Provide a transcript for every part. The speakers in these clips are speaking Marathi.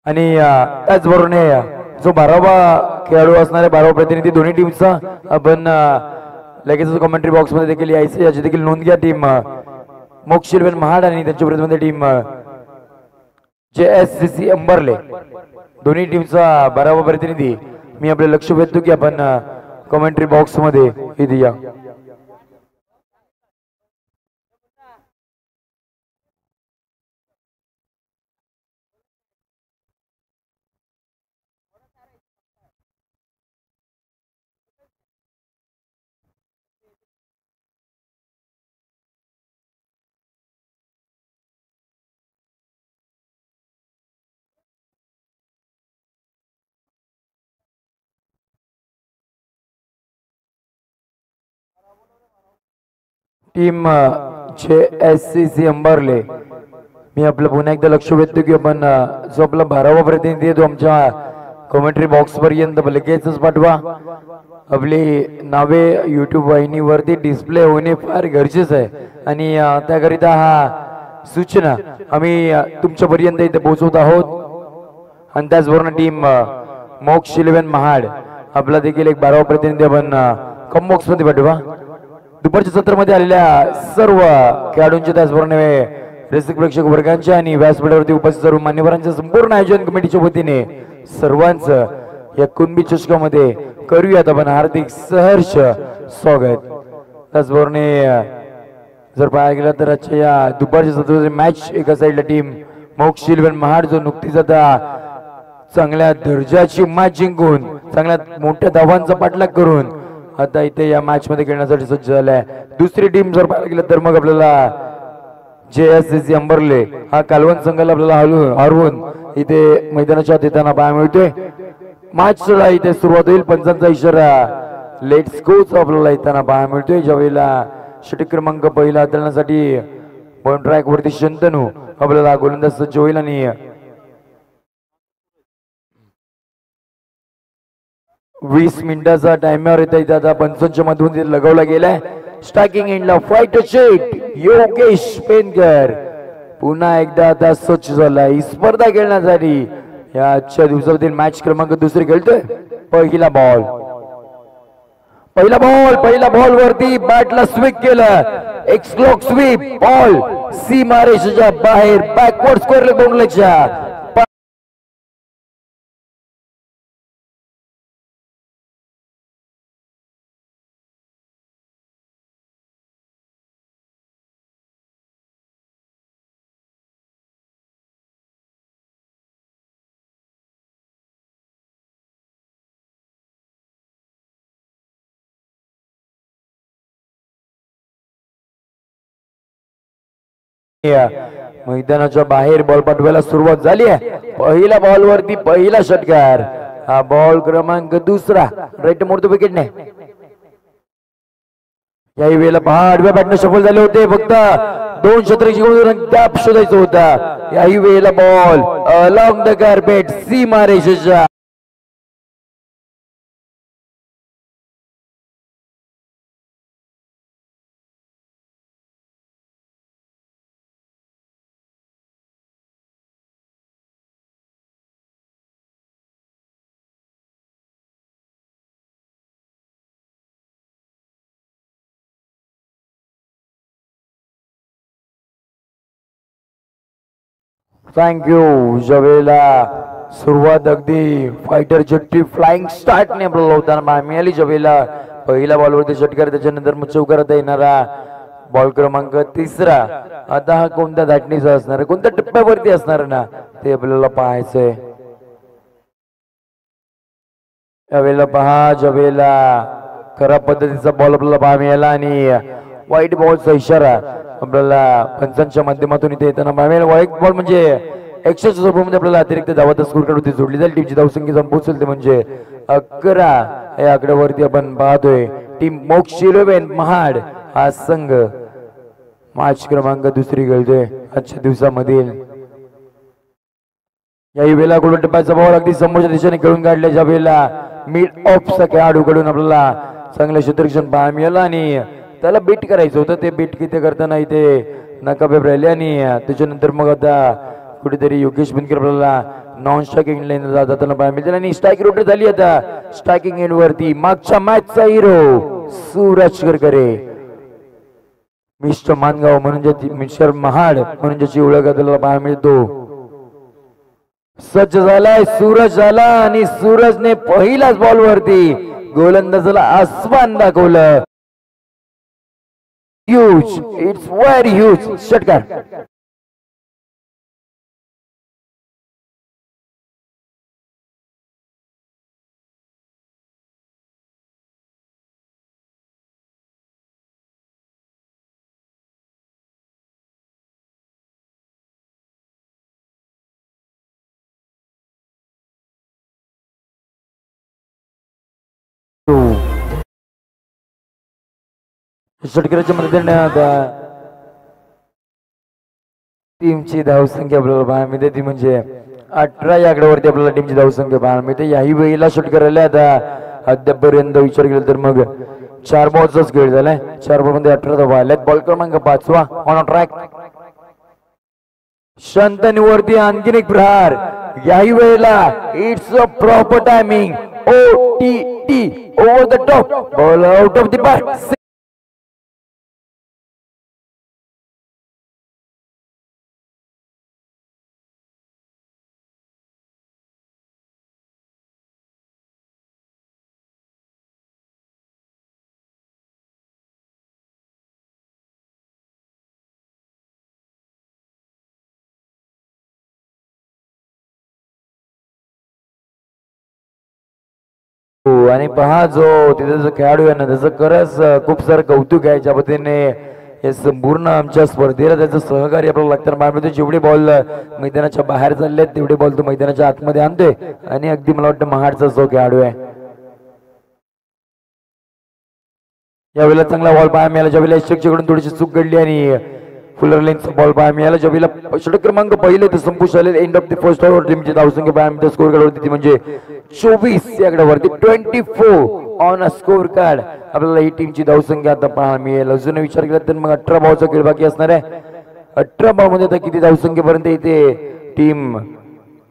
आणि त्याचबरोबर जो 12वा खेळाडू असणारे 12वा प्रतिनिधी दोन्ही टीमचा आपण लगेच कमेंट्री बॉक्स मध्ये देखील यायचे, याची देखील नोंद घ्या. टीम मोक्ष इलेव्हन महाड आणि त्यांच्या विरोधामध्ये टीम JSCC अंबरले, दोन्ही टीमचा 12वा प्रतिनिधी मी आपले लक्ष वेधतो की आपण कमेंट्री बॉक्स मध्ये इथे या. टीम JSCC अंबरले, मी आपलं पुन्हा एकदा लक्ष वेधतो की आपण जो आपला 12वा प्रतिनिधी आहे तो आमच्या कमेंट्री बॉक्स पर्यंत लगेचच पाठवा. आपली नावे YouTube वाहिनीवरती डिस्प्ले होणे फार गरजेचं आहे आणि त्याकरिता हा सूचना आम्ही तुमच्यापर्यंत इथे पोहोचवत आहोत. आणि त्याचबरोबर टीम मोक्ष इलेव्हन महाड आपला देखील एक 12वा प्रतिनिधी आपण कम बॉक्स मध्ये पाठवा. दुपारच्या सत्रामध्ये आलेल्या सर्व खेळाडूंचे त्याचबरोबर रसिक प्रेक्षक वर्गांच्या आणि व्यासपीठावरती उपस्थित सर्व मान्यवरांच्या संपूर्ण आयोजन कमिटीच्या वतीने सर्वांचं या कुणबी चषकामध्ये करूयात आपण हार्दिक सहर्ष स्वागत. त्याचबरोबर जर पाहायला गेलं तर आजच्या या दुपारच्या सत्राची मॅच एका साईडला टीम मोक्ष इलेव्हन महाड जो नुकतीच आता चांगल्या दर्जाची मॅच जिंकून चांगल्या मोठ्या धावांचा पाठलाग करून आता इथे या मॅच मध्ये खेळण्यासाठी सज्ज झालाय. दुसरी टीम जर पाहायला गेलं तर मग आपल्याला JSCC अंबरले हा कालवण संघाला आपल्याला हरवून इथे मैदानाच्या आत येताना पाहायला मिळतोय. मॅचला इथे सुरुवात होईल, पंचांचा इशारा लेट्स गोचा आपल्याला येताना पाहायला मिळतोय. ज्यावेळेला षटक क्रमांक पहिला हाताळण्यासाठी पॉइंट ट्रॅक वरती शंतनू आपल्याला गोलंदाज सज्ज होईल आणि 20 मिनिटाचा टाइमर इथे आता 55 मधून लगवला गेलाय. स्ट्रायकिंग एंडला फाईट शेट योगेश पेनकर पुन्हा एकदा आता स्वच्छ झाला ही स्पर्धा खेळण्यासाठी या आजच्या दिवसातील मॅच क्रमांक दुसरी खेळतोय. पहिला बॉल वरती बॅटला स्वीप केलं, एक स्लोक स्वीप बॉल सीमारेषेच्या बाहेर बॅकवर्ड स्क्वेअर लेग बाउंड्रीच्या मैदानाच्या बाहेर बॉल पाठवायला सुरुवात झाली आहे. पहिल्या बॉल वरती पहिला षटकार, हा बॉल क्रमांक दुसरा राईट मोडतो विकेटने. याही वेळेला पहा आडव्या बॅटने सफल झाले होते, फक्त 2 षटक जिंकून गॅप शोधायचा होता. याही वेळेला बॉल अलॉंग द कार्पेट सीमारेषेच्या थँक्यू. ज्यावेळेला सुरुवात अगदी फायटर जट्टी फ्लाइंग स्टार्टने आपल्याला होताना मिळाली, ज्यावेळेला पहिल्या बॉलवरती षटकार त्याच्यानंतर मग चौकारात येणारा बॉल क्रमांक तिसरा. आता हा कोणत्या धाटणीचा असणार आहे, कोणत्या टप्प्यावरती असणार ना ते आपल्याला पाहायचंय. यावेळेला पहा ज्यावेळेला खऱ्या पद्धतीचा बॉल आपल्याला पाहा मिळाला आणि व्हाईट बॉलचा इशारा आपल्याला पंचांच्या माध्यमातून इथे येताना मिळेल. व्हाईट बॉल म्हणजे 100च्या स्वरूपामध्ये आपल्याला अतिरिक्त धावाचा स्कोर काढून जोडली जाईल. टीमची धावसंख्या जाऊन पोहोचेल ते म्हणजे 11 या आकड्यावरती आपण पाहतोय. टीम मोक्ष इलेव्हन महाड हा संघ मॅच क्रमांक दुसरी खेळतोय आजच्या दिवसामधील. याही वेळेला गोल टप्प्याचा बॉल अगदी समोरच्या दिशेने खेळून काढले, ज्या वेळेला मिड ऑफचा खेळाडूकडून आपल्याला चांगलं क्षेत्ररक्षण पाहायला मिळालं आणि त्याला बीट करायचं होतं. ते बीट किती करताना इथे नकाबेब राहिले आणि त्याच्यानंतर मग आता कुठेतरी योगेश बिनकर आपल्याला नॉन स्ट्रायकिंग लाईन जाताना पाहायला मिळतील आणि स्ट्राईक रोटेट झाली आता स्ट्रायकिंग एंड वरती मागच्या मॅचचा हिरो सूरज करकरे मिस्टर मानगाव म्हणून मिस्टर महाड म्हणून ज्याची ओळख आपल्याला पाहायला मिळतो सज्ज झालाय सूरज झाला आणि सूरजने पहिल्याच बॉल वरती गोलंदाजाला आसमान दाखवलं ह्यूज इट्स व्हेरी ह्यूज षटकार षटकाराच्या मध्ये टीमची धावसंख्या आपल्याला पाहायला मिळते ती म्हणजे 18 या आकड्यावरती आपल्याला टीमची धावसंख्या पाहायला मिळते याही वेळेला षटकाराला आता अद्यापर्यंत विचार केला तर मग 4 बॉलचाच खेळ झालाय 4 बॉल मध्ये 18 धावा आल्यात बॉल क्रमांक 5 ऑन ट्रॅक शांतनीवरती आणखीन एक प्रहार याही वेळेला it's a proper timing O T T over the top ball out of the park आणि पहा जो तिथे जो खेळाडू आहे ना त्याचं खरंच खूप सारं कौतुक आहे ज्या पद्धतीने हे संपूर्ण आमच्या स्पर्धेला त्याचं सहकार्य आपल्याला लागतं मानतो जेवढे बॉल मैदानाच्या बाहेर चालले तेवढे बॉल तो मैदानाच्या आतमध्ये आणतोय आणि अगदी मला वाटतं महाडचा जो खेळाडू आहे यावेळेला चांगला बॉल पाहायला मिळाला ज्यावेळेला यशकच्याकडून थोडीशी चूक घडली आणि फुलर लेनचा बॉल पाहायला मिळाला ज्यावेळेला षटक क्रमांक पहिले तर संपुष्ट आले end of the first over टीमची धावसंख्या पाहायला मिळते स्कोर कार्ड वरती म्हणजे 24 या आकड्यावरती 24 ऑन अ स्कोर कार्ड आपल्याला ही टीमची धावसंख्या आता पाहायला मिळेल अजून विचार केला तर मग 18 बॉलचा खेळ बाकी असणार आहे 18 बॉल मध्ये आता किती धावसंख्येपर्यंत इथे टीम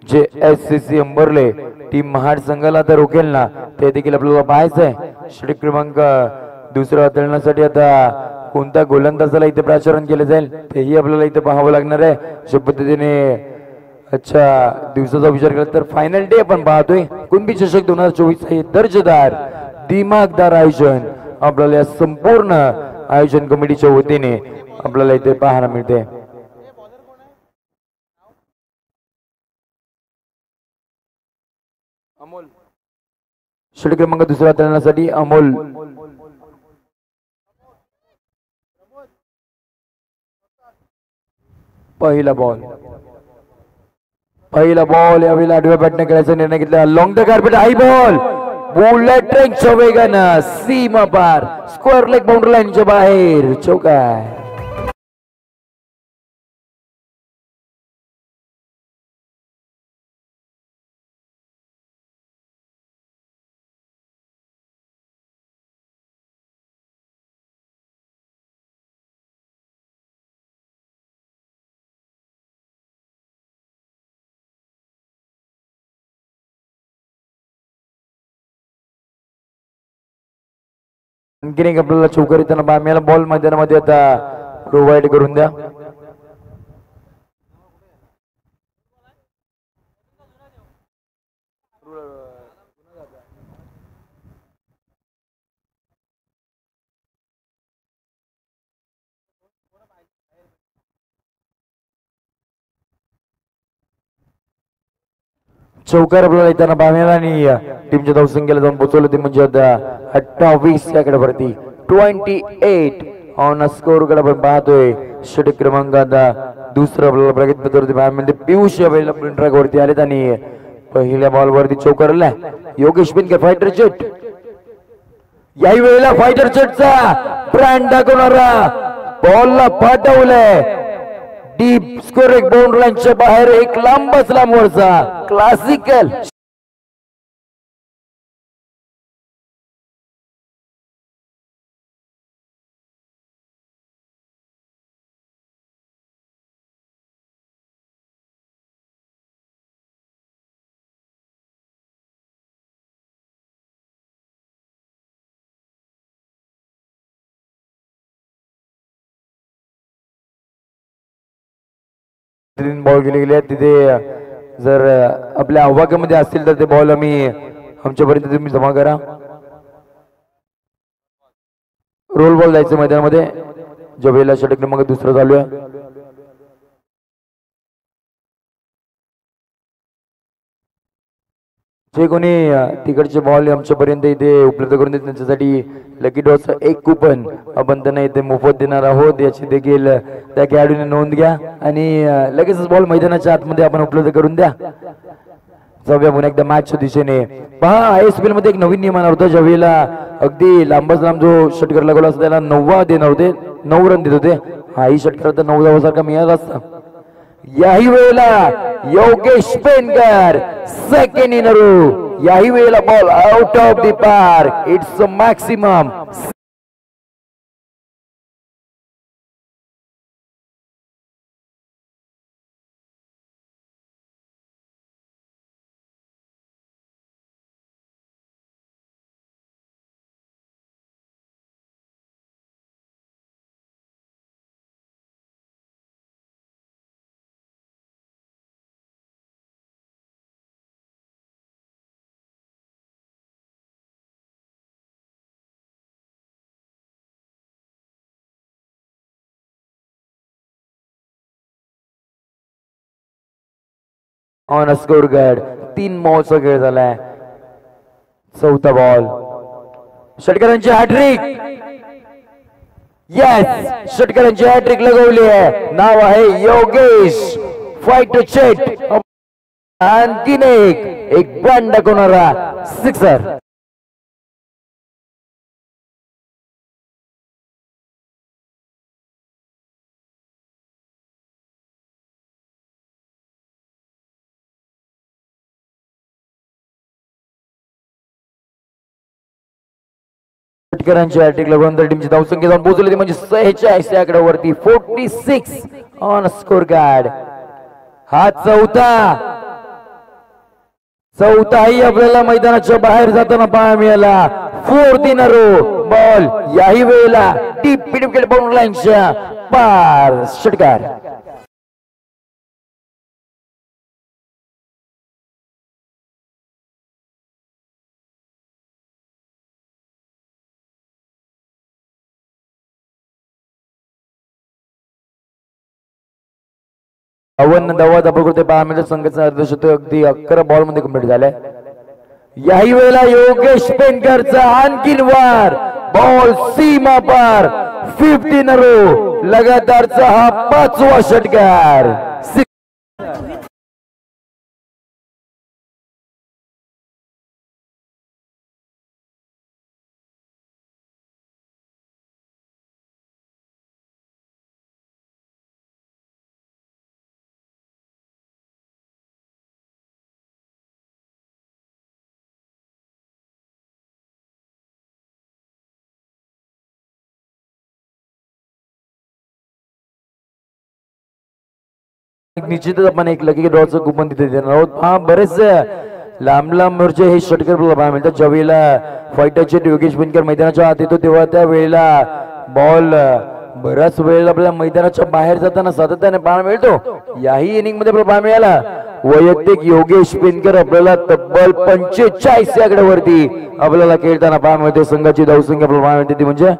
जे SCC अंबरले टीम महाड संघाला आता रोखेल ना ते देखील आपल्याला पाहायचं आहे षटक क्रमांक दुसऱ्या हाताळण्यासाठी आता कोणत्या गोलंदाजाला इथे प्राचारण केले जाईल तेही आपल्याला इथे पाहावं लागणार आहे अशा पद्धतीने अच्छा दिवसाचा विचार केला तर फायनल डे आपण पाहतोय कुणबी चषक 2024 हे दर्जेदार दिमागदार आयोजन आपल्याला या संपूर्ण आयोजन कमिटीच्या वतीने आपल्याला इथे पाहायला मिळते अमोल षटक क्रमांक दुसऱ्या हाताळण्यासाठी अमोल पहिला बॉल यावेळेला आडव्या बॅटने खेळायचा निर्णय घेतला long the carpet high ball bullet ट्रेनच्या वेगानं सीमा पार स्क्वेअर लेग बाउंड्री लाईनच्या बाहेर चौकार आणखीन एक आपल्याला चौकारी त्यांना बाम्याला बॉल मैदानामध्ये आता प्रोव्हाइड करून द्या चौकार आपल्याला येताना बाम्याला आणि टीमच्या धावसंख्येला जाऊन पोहोचवलं ते म्हणजे आता 28 या आकड्यावरती 28 ऑन स्कोर कडे आपण पाहतोय षटक क्रमांक आता दुसरा आपल्याला प्रगत पत्रावरती म्हणजे पियुष या वेळेला प्रिंट ट्रॅक वरती आलेत आणि पहिल्या बॉल वरती चौकारला योगेश बिनकर फायटर जेट याही वेळेला फायटर जेटचा ब्रँड दाखवणारा बॉलला पाठवलंय डीप स्कोर एक बाउंड्री लाईनच्या बाहेर एक लांबच लांबवरचा क्लासिकल पद्धतीने बॉल केले गेले आहेत तिथे जर आपल्या आव्हाकामध्ये असतील तर ते बॉल आम्ही आमच्यापर्यंत तुम्ही जमा करा. रोल बॉल जायचं मैदानामध्ये. जबेला षटक क्रमांक दुसरा चालू आहे. जे कोणी तिकडचे बॉल आमच्यापर्यंत इथे उपलब्ध करून देत त्यांच्यासाठी लकी ड्रॉचं एक कुपन आपण त्यांना इथे मोफत देणार आहोत. याची देखील त्या खेळाडूने नोंद घ्या आणि लगेचच बॉल मैदानाच्या आतमध्ये आपण उपलब्ध करून द्या. जाऊया पुन्हा एकदा मॅचच्या दिशेने. पहा ISPL मध्ये एक नवीन नियम आणणार होता. ज्यावेळेला अगदी लांबच लांब जो षटकर लागला असता त्याला 9 देणार होते, 9 रन देत होते. हाही षटकर तर 9 धावासारखा मिळाला असता. याही वेळेला योगेश पेनकर सेकंड इन रो. याही वेळेला ball out of the park. It's a maximum. On a score guard. 3 बॉलचा खेळ झालाय. चौथा बॉल. षटकरांची हॅट्रिक. येस, षटकरांची हॅट्रिक लगवली आहे. नाव आहे योगेश फाइट चेट. आणखीन एक बँड दाखवणारा सिक्सर. षटकरांची हॅट्रिक लागून तर टीमची धावसंख्या जाऊन पोहोचली ती म्हणजे 46 या आकड्यावरती. 46 ऑन स्कोर कार्ड. हा चौथाही आपल्याला मैदानाच्या बाहेर जाताना पाहायला मिळाला. 4th in a row ball. याही वेळेला डीप विकेट बाउंड्री लाईनच्या पार. षटकार. धावा दाबा करते पाहायला मिळते. संघाचा अर्धशतक अगदी 11 बॉल मध्ये कंप्लीट झालाय. याही वेळेला योगेश पेनकरचा आणखीन वार. बॉल सीमा पार. 5th in a row. लगातारचा हा 5वा षटकार. निश्चितच आपण एक लकी ड्रॉचं कुपन तिथे देणार आहोत. हा बरेच लांब लांबवरचे हे षटकर पाहायला मिळतात. ज्या वेळेला फायटरचे योगेश पेनकर मैदानाच्या आत येतो तेव्हा त्या वेळेला बॉल बऱ्याच वेळेला आपल्या मैदानाच्या बाहेर जाताना सातत्याने पाहायला मिळतो. याही इनिंग मध्ये आपल्याला पाहायला मिळाला. वैयक्तिक योगेश पेनकर आपल्याला तब्बल 45 या आकड्यावरती आपल्याला खेळताना पाहायला मिळते. संघाची धावसंख्या आपल्याला पाहायला मिळते ती म्हणजे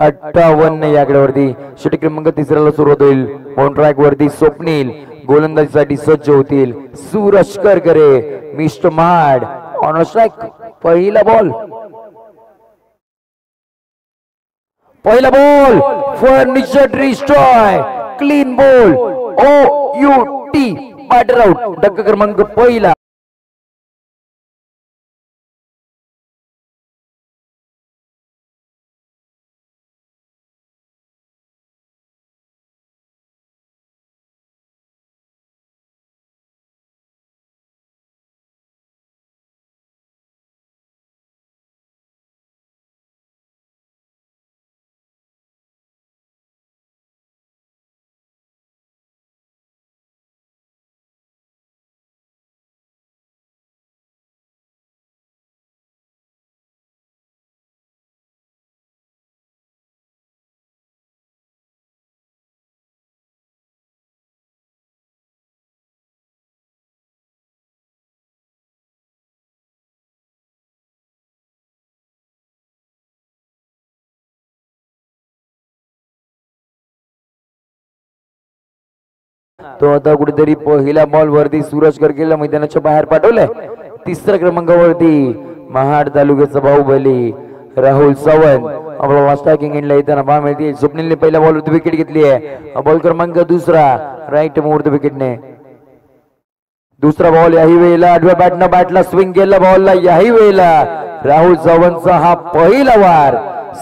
58 या आकड्यावरती. षटक क्रमांक 3ला सुरुवात होईल. ऑन ट्रॅक वरती स्वप्नील गोलंदाजीसाठी सज्ज होतील. सूरज करकरे मिस्टर माड ऑन स्ट्राइक. पहिला ball furniture destroy. Clean ball. OUT batter out. डक्का क्रमांक पहिला. तो आता कुठेतरी पहिल्या बॉल वरती सूरज करकेला मैदानाच्या बाहेर पाठवलंय. तिसऱ्या क्रमांकावरती महाड तालुक्याचा बाहुबली राहुल सावंत आपला वास्टाकिंग इंडला येताना पहा मिळते. स्वप्नीलने पहिल्या बॉलवरती विकेट घेतली आहे. बॉल क्रमांक दुसरा राईट मुहूर्त विकेटने. दुसरा बॉल याही वेळेला आडव्या बॅटनं बॅटला स्विंग केला बॉलला. याही वेळेला राहुल सावंतचा हा पहिला वार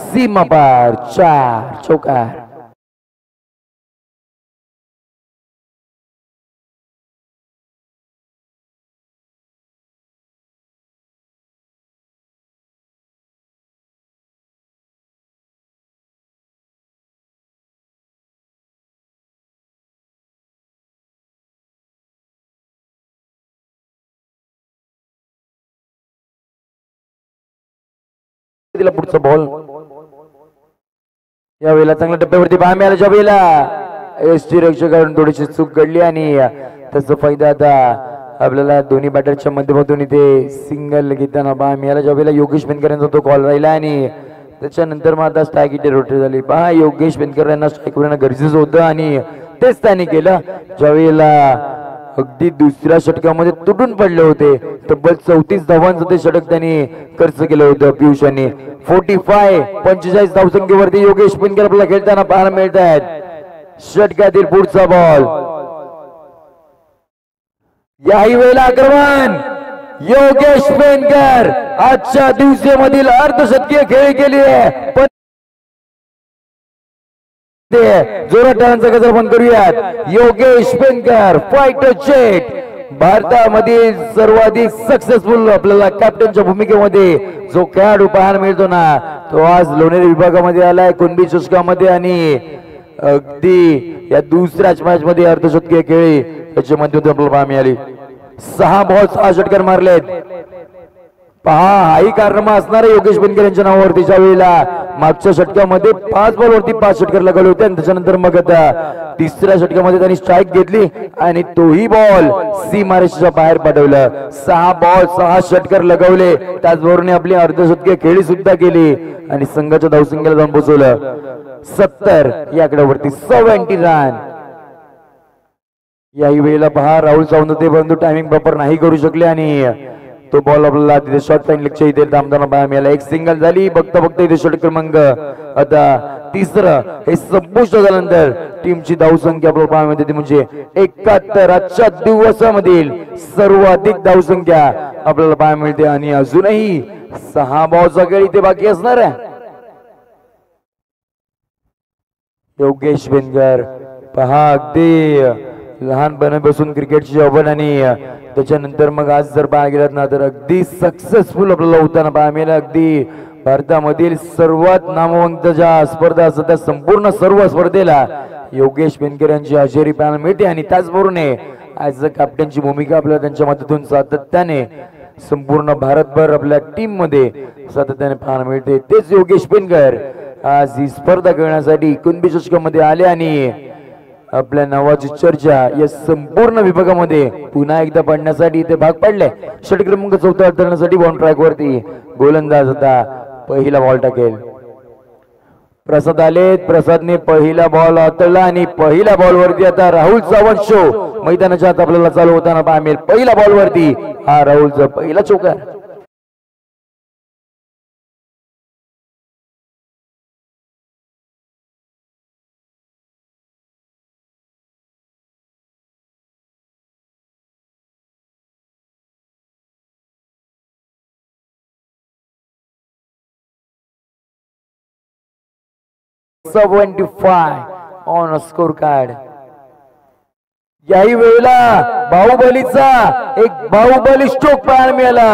सीमा पार 4 चौकार. तिला पुढचा बॉल या वेळेला चांगल्या टप्प्यावरती पहा मिळाला. ज्या वेळेला एसटी रक्षकाकडून थोडीशी चूक घडली आणि त्याचा फायदा आता आपल्याला दोन्ही बॅटरच्या माध्यमातून इथे सिंगल घेताना पहा मिळाला. ज्या वेळेला योगेश पेनकर यांचा तो कॉल राहिला आणि त्याच्यानंतर मग आता स्ट्राईक इथे रोटेट झाली. पहा योगेश पेनकर यांना स्ट्राईक करणं गरजेचं होतं आणि तेच त्यांनी केलं. ज्या वेळेला अगदी दुसऱ्या षटकामध्ये तुटून पडले होते. तब्बल 34 धावांचं ते षटक त्यांनी खर्च केलं होतं पियुष यांनी. 45 धावसंख्येवरती योगेश पेनकर आपल्याला खेळताना पाहायला मिळत आहेत. षटकातील पुढचा बॉल याही वेळेला आक्रमण योगेश पेनकर आजच्या दिवसामधील अर्धशतकीय खेळी केली आहे. पण जोरात टाळ्यांचा गजर पण करूयात. योगेश पेनकर फायटर जेट भारतामधील सर्वाधिक सक्सेसफुल आपल्याला कॅप्टनच्या भूमिकेमध्ये जो खेळाडू पाहायला मिळतो ना तो आज लोणेरे विभागामध्ये आलाय कुणबी चषकामध्ये आणि अगदी या दुसऱ्याच मॅच मध्ये अर्धशतकीय खेळी त्याच्या माध्यमातून आपल्याला पाहायला मिळाली. 6 बॉल 6 षटकार मारलेत. पहा हाही कारनामा असणार आहे योगेश पेनकर यांच्या नावावरती. ज्या वेळेला मागच्या षटकामध्ये 5 बॉल वरती 5 षटकार लगावले होते आणि त्याच्यानंतर मग आता तिसऱ्या षटकामध्ये त्यांनी स्ट्राईक घेतली आणि तोही बॉल सीमारेषेच्या बाहेर पाठवलं. 6 बॉल 6 षटकार लगावले. त्याचबरोबर आपली अर्धशतकीय खेळी सुद्धा केली आणि संघाच्या धावसंख्येला जाऊन पोहोचवलं 70 या आकड्यावरती 70 रन. याही वेळेला पहा राहुल सावंत ते परंतु टायमिंग प्रॉपर नाही करू शकले आणि तो बॉल आपल्याला तिथे शॉर्ट साईड लेगच्या इथे थांबताना पाहायला मिळाला. एक सिंगल झाली. बघता बघता इथे षटक क्रमांक आता तिसरं हे संपुष्ट झाल्यानंतर टीमची धावसंख्या आपल्याला पाहायला मिळते ती म्हणजे 71. आजच्या दिवसामधील सर्वाधिक धावसंख्या आपल्याला पाहायला मिळते आणि अजूनही 6 बॉलचा खेळ इथे बाकी असणार आहे. योगेश पेनकर पहा अगदी लहानपणापासून क्रिकेटची आवड आणि त्याच्यानंतर मग आज जर पाहायला गेलात ना तर अगदी सक्सेसफुल आपल्याला होताना पाहायला मिळालं. अगदी भारतामधील सर्वात नामवंत ज्या स्पर्धा असतात त्या संपूर्ण सर्व स्पर्धेला योगेश पेनकर यांची हजेरी पाहायला मिळते आणि त्याचबरोबर ॲज अ कॅप्टनची भूमिका आपल्याला त्यांच्या मदतीतून सातत्याने संपूर्ण भारतभर आपल्या टीम मध्ये सातत्याने पाहायला मिळते. तेच योगेश पेनकर आज ही स्पर्धा खेळण्यासाठी कुणबी चषकामध्ये आले आणि आपल्या नावाची चर्चा या संपूर्ण विभागामध्ये पुन्हा एकदा पडण्यासाठी इथे भाग पडले. षटक क्रमांक 14 करण्यासाठी बॉल ट्रॅक वरती गोलंदाज आता पहिला बॉल टाकेल. प्रसाद आले. प्रसादने पहिला बॉल हाताळला आणि पहिल्या बॉल वरती आता राहुल सावंत शो मैदानाच्या आत आपल्याला चालू होताना पाहायला मिळेल. पहिल्या बॉल वरती हा राहुलचा पहिला चौकार. On score card. याही वेळेला बाहुबलीचा एक बाहुबली स्ट्रोक पाहायला मिळाला.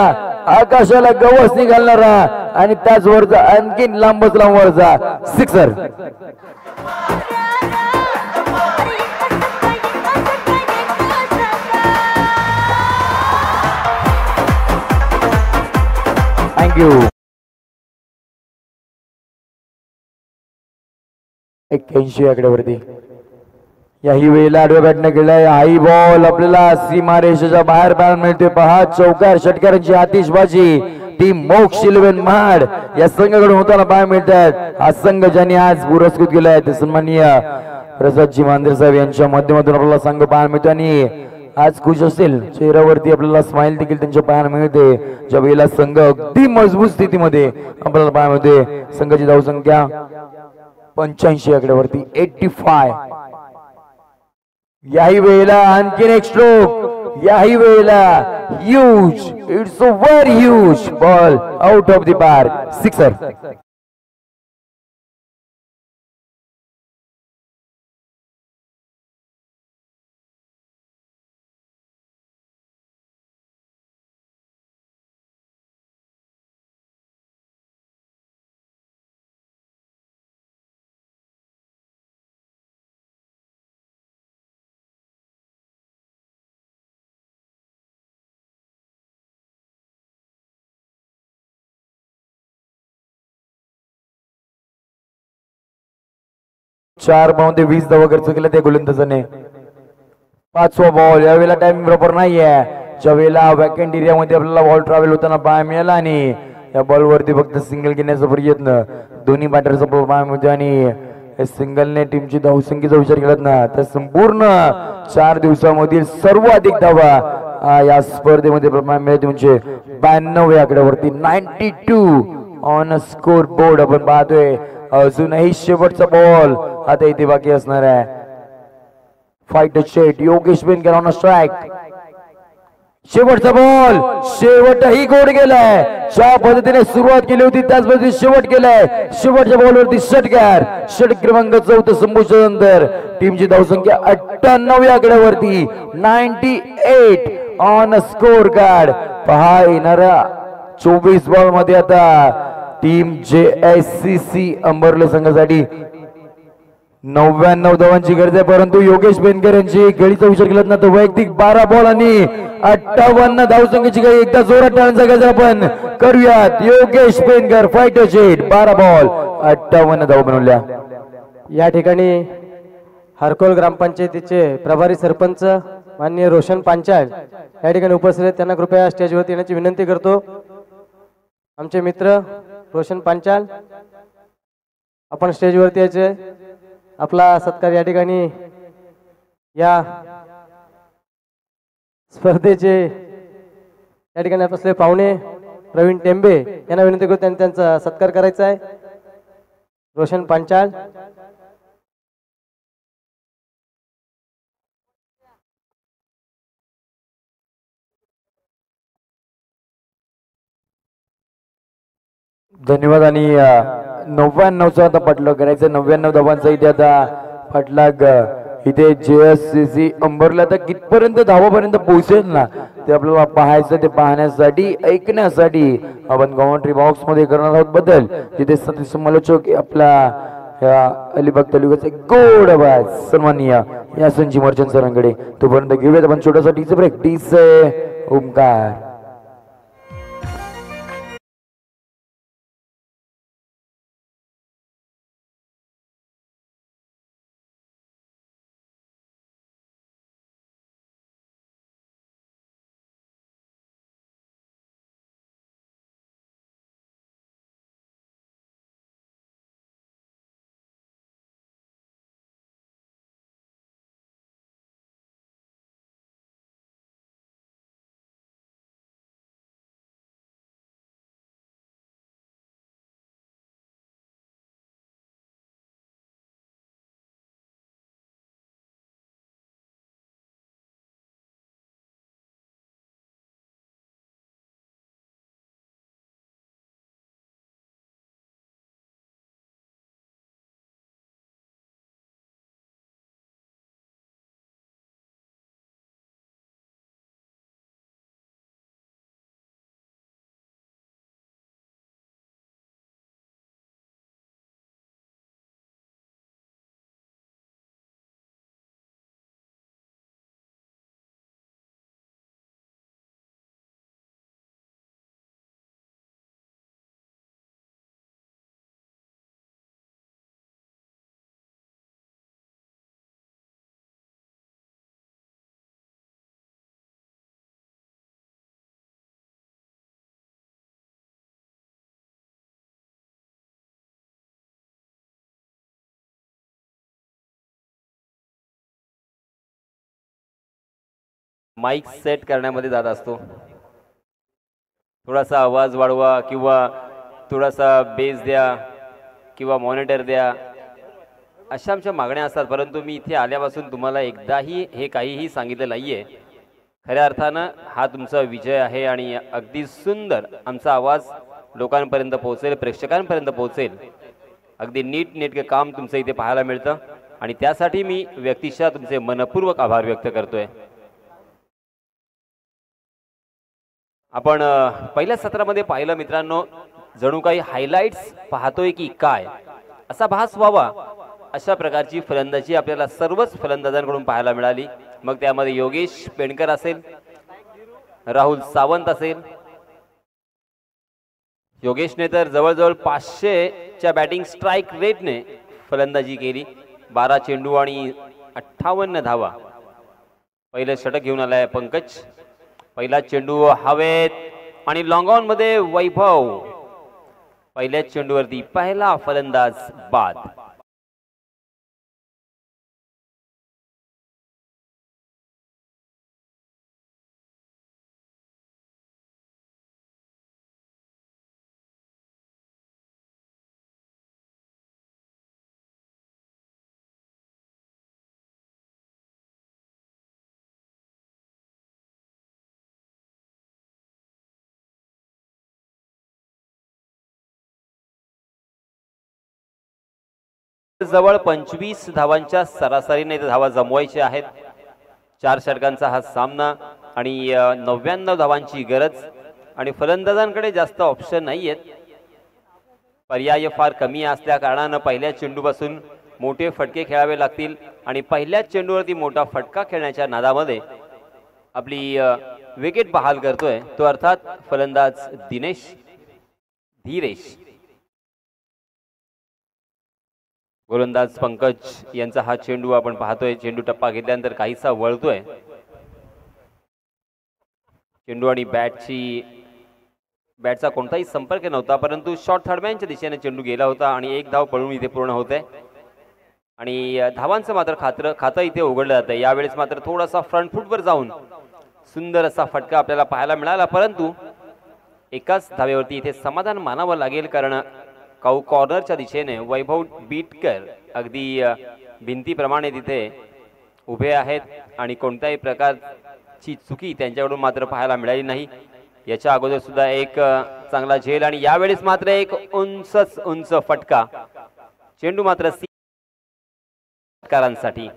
आकाशाला गवस निघालणारा आणि त्याचवरचा आणखीन लांबच लांबवरचा सिक्सर. थँक्यू. 81 आकड्यावरती याही वेळेला आडव्या बॅटने गेलाय. हाई बॉल आपल्याला सीमारेषेच्या बाहेर पाहायला मिळते. पहा चौकार षटकारांची आतिषबाजी टीम मोक्ष 11 महाड या संघाकडून होताना पाहायला मिळतात. हा संघ ज्यांनी आज पुरस्कृत केलाय ते सन्माननीय प्रसादजी मांजरे साहेब यांच्या माध्यमातून आपल्याला संघ पाहायला मिळतो आणि आज खुश असेल चेहऱ्यावरती आपल्याला स्माइल देखील त्यांच्या पाहायला मिळते. ज्यावेळेला संघ अगदी मजबूत स्थितीमध्ये आपल्याला पाहायला मिळते. संघाची धावसंख्या 85 आकड्यावरती 85. याही वेळेला आणखीन एक स्ट्रोक, याही वेळेला huge, it's a very huge ball out of the park, sixer. चार धावांमध्ये 20 धावा खर्च केल्या त्या गोलंदाजाने. पाचवा बॉल, यावेळेला टाइमिंग बरोबर नाहीये. ज्यावेळेला वॅकंट एरियामध्ये आपल्याला बॉल ट्रॅव्हल होताना पाहायला मिळाला आणि या बॉलवरती फक्त सिंगल घेण्याचा प्रयत्न दोन्ही बॅटरचा पाहायला मिळतो आणि सिंगलने टीमची धावसंख्येचा विचार केला ना तर संपूर्ण 4 दिवसामधील सर्वाधिक धावा या स्पर्धेमध्ये पाहायला मिळते म्हणजे 92 या आकड्यावरती 92 ऑन स्कोर बोर्ड आपण पाहतोय. अजूनही शेवटचा बॉल आता इथे बाकी असणार आहे. फाईट शेट योगेश बेनकर ऑन स्ट्राइक. शेवटचा बॉल, शेवटही गोड गेलाय. ज्या पद्धतीने सुरुवात केली होती त्याच पद्धतीने शेवट केलाय. शेवटच्या बॉलवरती षटकार, षटक क्रमांक 14 संपुष्टात नंतर टीमची धावसंख्या 98 या आकड्यावरती 98 ऑन स्कोर कार्ड. पहा येणाऱ्या 24 बॉल मध्ये आता टीम JSCC अंबरले संघासाठी 99 धावांची गरज आहे. परंतु योगेश बेनकर यांची गळीचा विचार केला ना तर वैयक्तिक 12 बॉल आणि 58 धावसंख्येची गळी एकदा जोरात टाळण्याचा गरज आपण करूयात. योगेश बेनकर फायटर शेट 12 बॉल 58 धावा बनवल्या. या ठिकाणी हरकोल ग्रामपंचायतीचे प्रभारी सरपंच माननीय रोशन पांचाळ या ठिकाणी उपस्थित आहेत. त्यांना कृपया स्टेजवरती येण्याची विनंती करतो. आमचे मित्र रोशन पांचाल, आपण स्टेजवरती यायचे. आपला सत्कार या ठिकाणी या स्पर्धेचे या ठिकाणी असलेले पाहुणे प्रवीण टेंबे यांना विनंती करतो त्यांनी त्यांचा सत्कार करायचा आहे. रोशन पांचाल. धन्यवाद. आणि 99चा आता पाठलाग करायचं. 99 धावांचा इथे आता पाठलाग इथे JSCC अंबरला आता कितपर्यंत धावापर्यंत पोहोचेल ना ते आपल्याला पाहायचं. ते पाहण्यासाठी ऐकण्यासाठी आपण कॉमेंट्री बॉक्स मध्ये करणार आहोत बदल जिथे समालोचक आपला अलिबाग तालुक्याचे गोड आवाज सन्माननीय या संजी मर्चंट सरांकडे. तोपर्यंत घेऊयात आपण छोटासा टीचे ब्रेक. टीचे ओमकार. माईक सेट करण्यामध्ये जात असतो. थोडासा आवाज वाढवा किंवा थोडासा बेस द्या किंवा मॉनिटर द्या, अशा आमच्या मागण्या असतात. परंतु मी इथे आल्यापासून तुम्हाला एकदाही हे काहीही सांगितलं नाहीये. खऱ्या अर्थानं हा तुमचा विजय आहे आणि अगदी सुंदर आमचा आवाज लोकांपर्यंत पोहोचेल, प्रेक्षकांपर्यंत पोहोचेल. अगदी नीटनेटकं काम तुमचं इथे पाहायला मिळतं आणि त्यासाठी मी व्यक्तिशः तुमचे मनपूर्वक आभार व्यक्त करतोय. आपण पहिल्या सत्रामध्ये पाहिलं मित्रांनो, जणू काही हायलाइट्स पाहतोय की काय असा भास व्हावा अशा प्रकारची फलंदाजी आपल्याला सर्वच फलंदाजांकडून पाहायला मिळाली. मग त्यामध्ये योगेश पेंडकर असेल, राहुल सावंत असेल. योगेशने तर जवळजवळ 500च्या बॅटिंग स्ट्राईक रेटने फलंदाजी केली. 12 चेंडू आणि 58 धावा. पहिलं षटक घेऊन आलाय पंकज. पहिला चेंडू हवेत आणि लॉंग ऑन मध्ये वैभव. पहिल्याच चेंडूवरती पहिला फलंदाज बाद. जवळ 25 धावांच्या सरासरीने धावा जमवायच्या आहेत. 4 षटकांचा हा सामना आणि 99 धावांची गरज आणि फलंदाजांकडे जास्त ऑप्शन नाहीयेत. पर्याय फार कमी असल्या कारणानं पहिल्या चेंडूपासून मोठे फटके खेळावे लागतील आणि पहिल्याच चेंडूवरती मोठा फटका खेळण्याच्या नादामध्ये आपली विकेट बहाल करतोय तो अर्थात फलंदाज धीरेश. गोलंदाज पंकज यांचा हा चेंडू आपण पाहतोय. चेंडू टप्पा घेतल्यानंतर काहीसा वळतोय. चेंडू आणि बॅटचा कोणताही संपर्क नव्हता, परंतु शॉर्ट थर्डमॅनच्या दिशेने चेंडू गेला होता आणि एक धाव पळून इथे पूर्ण होते आणि धावांचं मात्र खातं इथे उघडलं जातं. यावेळेस मात्र थोडासा फ्रंट फूटवर जाऊन सुंदर असा फटका आपल्याला पाहायला मिळाला, परंतु एकाच धावेवरती इथे समाधान मानावं लागेल कारण कॉर्नरच्या दिशेने वैभव बीटकर अगदी भिंतीप्रमाणे तिथे उभे आहेत आणि कोणत्याही प्रकारची चुकी त्यांच्याकडून मात्र पाहायला मिळाली नाही. याच्या अगोदर सुद्धा एक चांगला झेल आणि यावेळेस मात्र एक उंच फटका. चेंडू मात्र षटकारांसाठी.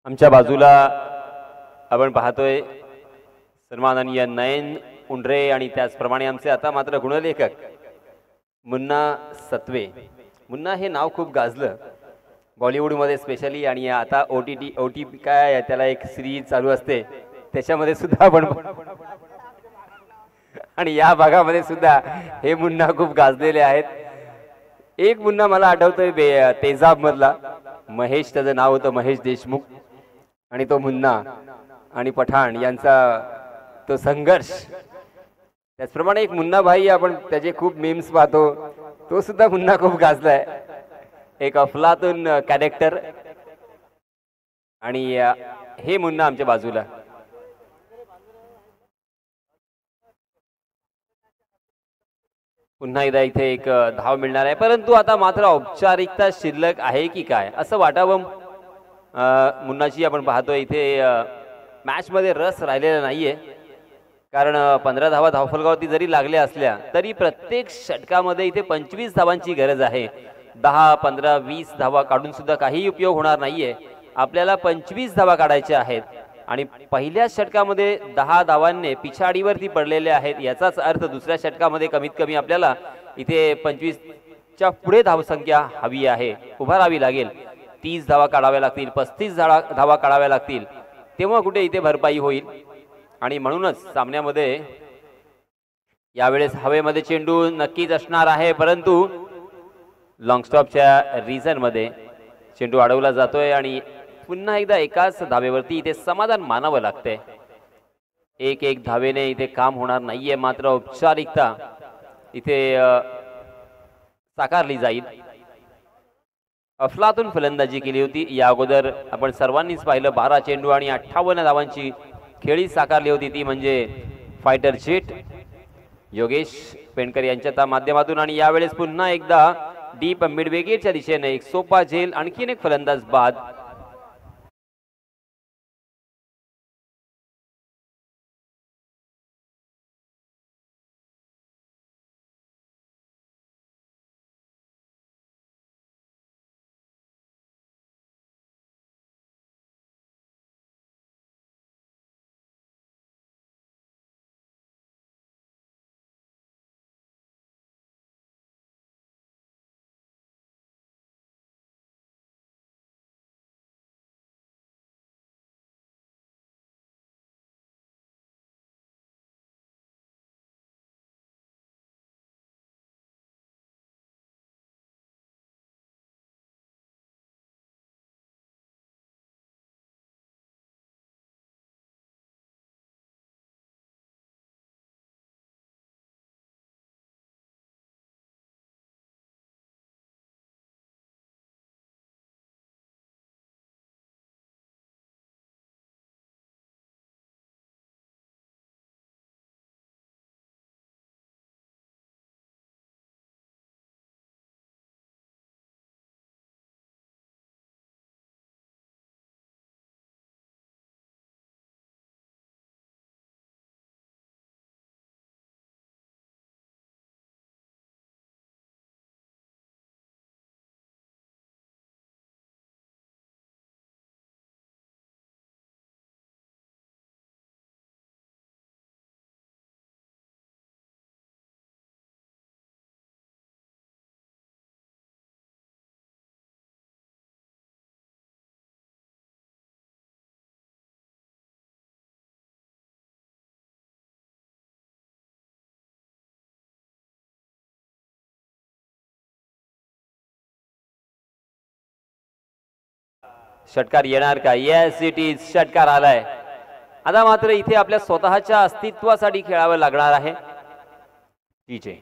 आमच्या बाजूला आपण पाहतोय सन्माननीय नयन उंडरे आणि त्याचप्रमाणे आमचे आता मात्र गुणलेखक मुन्ना सत्वे. मुन्ना हे नाव खूप गाजलं बॉलिवूडमध्ये स्पेशली आणि आता OTT काय त्याला एक सिरीज चालू असते त्याच्यामध्ये सुद्धा आपण आणि या भागामध्ये सुद्धा हे मुन्ना खूप गाजलेले आहेत. एक मुन्ना मला आठवतोय तेजाब मधला महेश, त्याचं नाव होतं महेश देशमुख आणि तो मुन्ना आणि पठाण यांचा तो संघर्ष. त्याचप्रमाणे एक मुन्ना भाई आपण त्याचे खूप मीम्स पाहतो, तो सुद्धा मुन्ना खूप गाजलाय. एक अफलातून कॅरेक्टर आणि हे मुन्ना आमच्या बाजूला. पुन्हा एकदा इथे एक धाव मिळणार आहे, परंतु आता मात्र औपचारिकता शिल्लक आहे की काय असं वाटावं. मुन्नाची आपण पाहतोय इथे मॅच मध्ये रस राहिलेला नाहीये कारण 15 धावा धावफलकावरती जरी लागल्या असल्या तरी प्रत्येक षटकामध्ये इथे 25 धावांची गरज आहे. 10, 15, 20 धावा काढून सुद्धा काही उपयोग होणार नाहीये. आपल्याला 25 धावा काढायच्या आहेत आणि पहिल्या षटकामध्ये 10 धावांनी पिछाडीवरती पडलेले आहेत. याचाच अर्थ दुसऱ्या षटकामध्ये कमीत कमी आपल्याला इथे 25च्या पुढे धावसंख्या हवी आहे, उभारावी लागेल. 30 धावा काढाव्या लागतील, 35 धावा काढाव्या लागतील, तेव्हा कुठे इथे भरपाई होईल. आणि म्हणूनच सामन्यामध्ये यावेळेस हवेमध्ये चेंडू नक्कीच असणार आहे, परंतु लॉंग स्टॉपच्या रिझन मध्ये चेंडू अडवला जातोय आणि पुन्हा एकदा एकाच धावेवरती इथे समाधान मानावं लागतंय. एक धावेने इथे काम होणार नाहीये, मात्र औपचारिकता इथे साकारली जाईल. अफलातून फलंदाजी केली होती या अगोदर आपण सर्वांनीच पाहिलं. 12 चेंडू आणि 58 धावांची खेळी साकारली होती, ती म्हणजे फायटर जेट योगेश पेंडकर यांच्या माध्यमातून. आणि यावेळेस पुन्हा एकदा डीप मिड विकेटच्या दिशेने एक सोपा झेल, आणखीन एक फलंदाज बाद. षटकार येणार का? Yes it is. षटकार आलाय. आता मात्र इथे आपल्या स्वतःच्या अस्तित्वासाठी खेळावं लागणार आहे. टीजे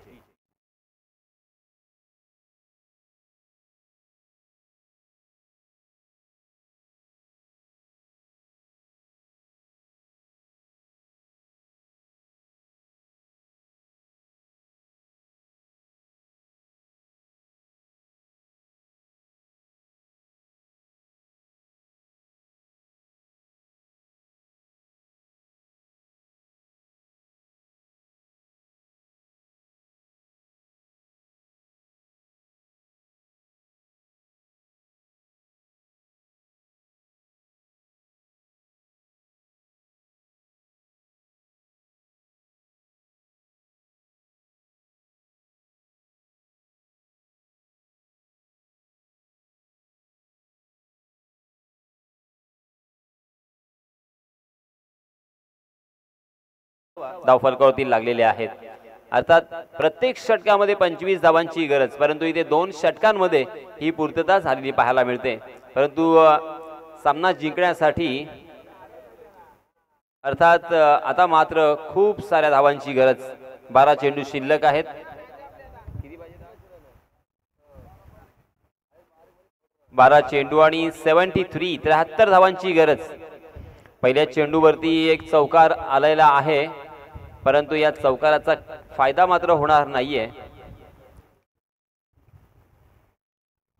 धावफलकावरती लागलेले आहेत. अर्थात प्रत्येक षटकामध्ये 25 धावांची गरज, परंतु इथे 2 षटकांमध्ये ही पूर्तता झालेली पाहायला मिळते. परंतु सामना जिंकण्यासाठी अर्थात आता मात्र खूप साऱ्या धावांची गरज. 12 चेंडू शिल्लक आहेत. 12 चेंडू आणि 73 धावांची गरज. पहिल्या चेंडूवरती एक चौकार आलेला आहे, परंतु या चौकाराचा फायदा मात्र होणार नाहीये,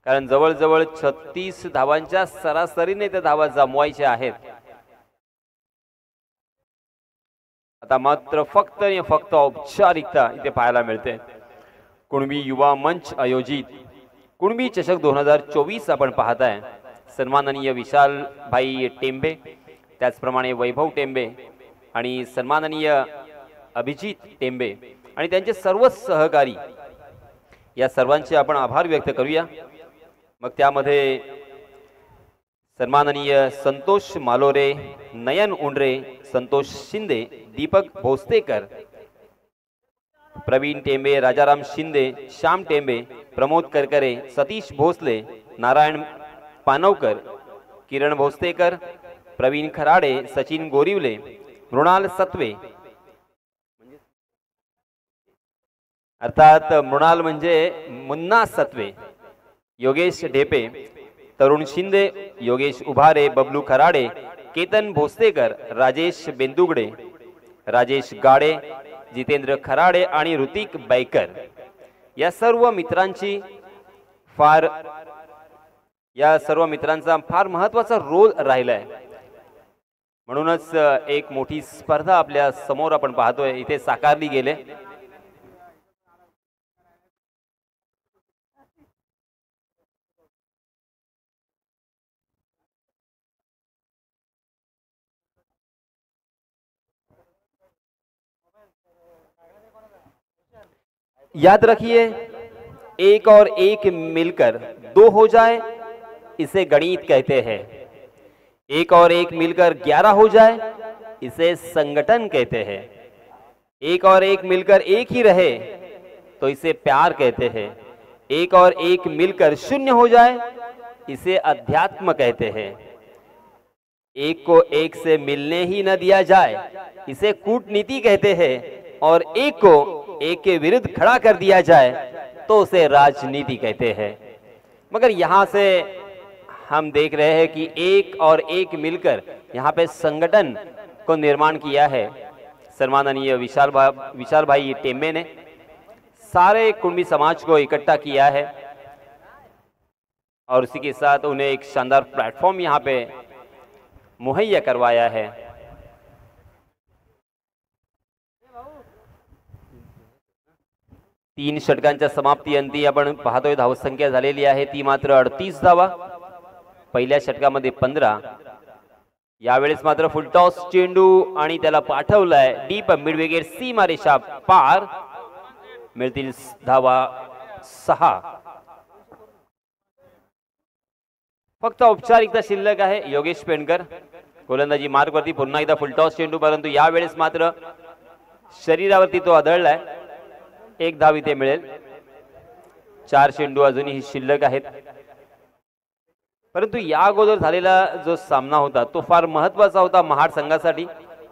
कारण जवळजवळ 36 धावांच्या सरासरीने त्या धावा जमवायच्या आहेत. आता मात्र फक्त आणि फक्त औपचारिकता इथे पाहायला मिळते. कुणबी युवा मंच आयोजित कुणबी चषक 2024 आपण पाहताय. सन्माननीय विशाल भाई टेंबे, त्याचप्रमाणे वैभव टेंबे आणि सन्माननीय अभिजित टेंबे आणि त्यांचे सर्व सहकारी, या सर्वांचे आपण आभार व्यक्त करूया. मग त्यामध्ये सन्माननीय संतोष मालोरे, नयन उंडरे, संतोष शिंदे, दीपक भोसतेकर, प्रवीण टेंबे, राजाराम शिंदे, श्याम टेंबे, प्रमोद करकरे, सतीश भोसले, नारायण पानवकर, किरण भोसतेकर, प्रवीण खराडे, सचिन गोरिवले, मृणाल सत्वे, अर्थात मृणाल म्हणजे मुन्ना सत्वे, योगेश ढेपे, तरुण शिंदे, योगेश उभारे, बबलू खराडे, केतन भोसतेकर, राजेश बेंदुगडे, राजेश गाडे, जितेंद्र खराडे आणि ऋतिक बैकर या सर्व मित्रांचा फार महत्वाचा रोल राहिलाय. म्हणूनच एक मोठी स्पर्धा आपल्या समोर आपण पाहतोय इथे साकारली गेले. याद रखिए, एक और एक मिलकर दो हो जाए इसे गणित कहते हैं, एक और एक मिलकर 11 हो जाए इसे संगठन कहते हैं, एक और एक मिलकर एक ही रहे तो इसे प्यार कहते हैं, एक और एक मिलकर शून्य हो जाए इसे अध्यात्म कहते हैं, एक को एक से मिलने ही न दिया जाए इसे कूटनीति कहते हैं, और एक को एक के विरुद्ध खड़ा कर दिया जाए तो उसे राजनीति कहते हैं. मगर यहां से हम देख रहे हैं कि एक और एक मिलकर यहाँ पे संगठन को निर्माण किया है. सम्माननीय विशाल भाई टेम्बे ने सारे कुंभी समाज को इकट्ठा किया है और उसी के साथ उन्हें एक शानदार प्लेटफॉर्म यहाँ पे मुहैया करवाया है. तीन षटकांच्या समाप्ती अंती आपण पाहतोय धावसंख्या झालेली आहे ती मात्र 38 धावा. पहिल्या षटकामध्ये 15. यावेळेस मात्र फुलटॉस चेंडू आणि त्याला पाठवलाय डीप मिडविकेट सीमा रेषा पार. मिळतील धावा 6. फक्त औपचारिकता शिल्लक आहे. योगेश पेंडकर गोलंदाजी मार्गवरती पुन्हा एकदा फुलटॉस चेंडू, परंतु यावेळेस मात्र शरीरावरती तो आदळलाय. एक धाव इथे मिळेल. 4 चेंडू अजूनही शिल्लक आहेत. परंतु या अगोदर झालेला जो सामना होता तो फार महत्वाचा होता महाड संघासाठी,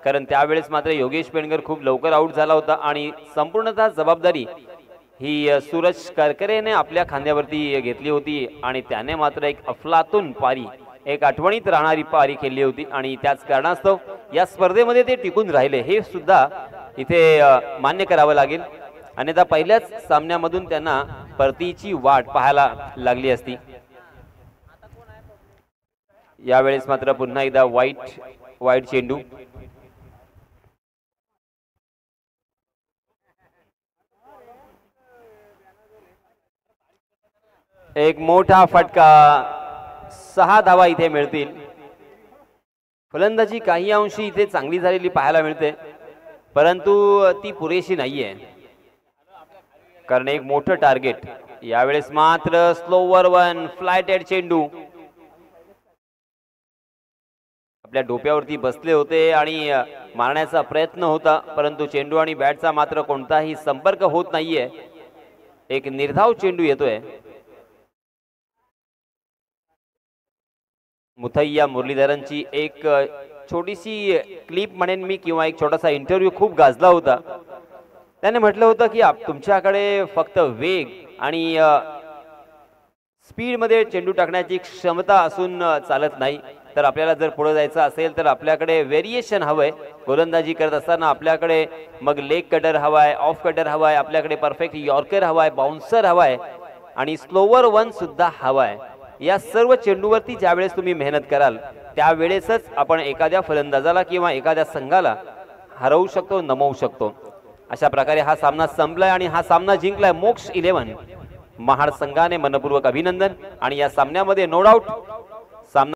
कारण त्यावेळेस मात्र योगेश पेंडकर खूप लवकर आउट झाला होता आणि संपूर्णतः जबाबदारी ही सूरज करकरेने आपल्या खांद्यावरती घेतली होती आणि त्याने मात्र एक अफलातून पारी, एक आठवणीत राहणारी पारी खेळली होती आणि त्याच कारणास्तव या स्पर्धेमध्ये ते टिकून राहिले हे सुद्धा इथे मान्य करावं लागेल. अन्यथा पहिल्याच सामन्यामधून त्यांना परतीची वाट पाहायला लागली असती. यावेळेस मात्र पुन्हा एकदा वाईट चेंडू. एक मोठा फटका. 6 धावा इथे मिळतील. फलंदाजी काही अंशी इथे चांगली झालेली पाहायला मिळते, परंतु ती पुरेशी नाहीये, कारण एक मोठं टार्गेट. यावेळेस मात्र स्लोवर वन फ्लायटेड चेंडू आपल्या डोप्यावरती बसले होते आणि मारण्याचा प्रयत्न होता, परंतु चेंडू आणि बॅटचा मात्र कोणताही संपर्क होत नाहीये. एक निर्धाव चेंडू येतोय. मुथैया मुरलीधरनची एक छोटीशी क्लिप म्हणेन मी, किंवा एक छोटासा इंटरव्ह्यू खूप गाजला होता. त्याने म्हटलं होतं की तुमच्याकडे फक्त वेग आणि स्पीड मध्ये चेंडू टाकण्याची क्षमता असून चालत नाही, तर आपल्याला जर पुढे जायचं असेल तर आपल्याकडे व्हेरिएशन हवंय. गोलंदाजी करत असताना आपल्याकडे मग लेग कटर हवाय, ऑफ कटर हवाय, आपल्याकडे परफेक्ट यॉर्कर हवाय, बाउन्सर हवाय आणि स्लोवर वन सुद्धा हवाय. या सर्व चेंडूवरती ज्यावेळेस तुम्ही मेहनत कराल त्यावेळेसच आपण एखाद्या फलंदाजाला किंवा एखाद्या संघाला हरवू शकतो, नमवू शकतो. अशा प्रकारे हा सामना संपलाय आणि हा सामना जिंकलाय मोक्ष 11. महाड संघाने मनपूर्वक अभिनंदन. आणि या सामन्यामध्ये नो डाऊट